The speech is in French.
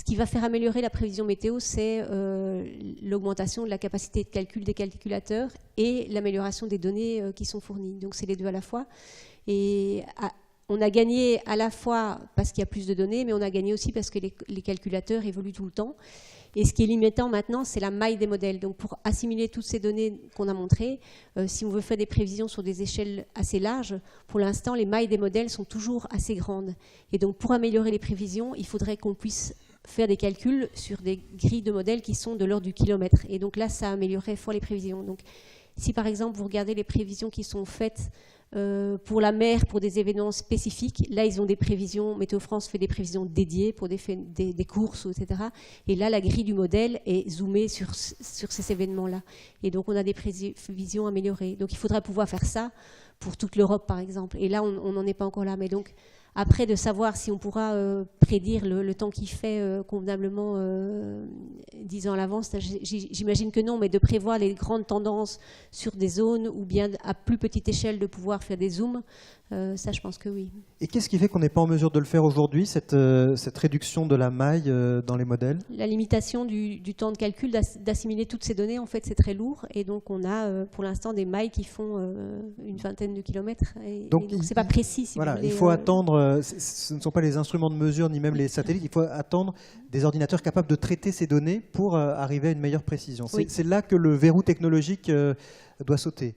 qui va faire améliorer la prévision météo, c'est l'augmentation de la capacité de calcul des calculateurs et l'amélioration des données qui sont fournies. Donc c'est les deux à la fois. Et on a gagné à la fois parce qu'il y a plus de données, mais on a gagné aussi parce que les calculateurs évoluent tout le temps. Et ce qui est limitant maintenant, c'est la maille des modèles. Donc pour assimiler toutes ces données qu'on a montrées, si on veut faire des prévisions sur des échelles assez larges, pour l'instant, les mailles des modèles sont toujours assez grandes. Et donc pour améliorer les prévisions, il faudrait qu'on puisse faire des calculs sur des grilles de modèles qui sont de l'ordre du kilomètre. Et donc là, ça améliorerait fort les prévisions. Donc si par exemple, vous regardez les prévisions qui sont faites pour la mer, pour des événements spécifiques, là ils ont des prévisions, Météo France fait des prévisions dédiées pour des courses, etc. Et là la grille du modèle est zoomée sur ces événements-là. Et donc on a des prévisions améliorées. Donc il faudrait pouvoir faire ça pour toute l'Europe par exemple. Et là on n'en est pas encore là. Mais donc après de savoir si on pourra prédire le temps qu'il fait convenablement 10 ans à l'avance, j'imagine que non, mais de prévoir les grandes tendances sur des zones ou bien à plus petite échelle de pouvoir faire des zooms, ça je pense que oui. Et qu'est-ce qui fait qu'on n'est pas en mesure de le faire aujourd'hui, cette réduction de la maille dans les modèles? La limitation du temps de calcul, d'assimiler toutes ces données, en fait c'est très lourd et donc on a pour l'instant des mailles qui font une vingtaine de kilomètres et donc c'est pas précis si voilà, vous voulez, il faut attendre, ce ne sont pas les instruments de mesure ni même les satellites, il faut attendre des ordinateurs capables de traiter ces données pour arriver à une meilleure précision. Oui. C'est là que le verrou technologique doit sauter.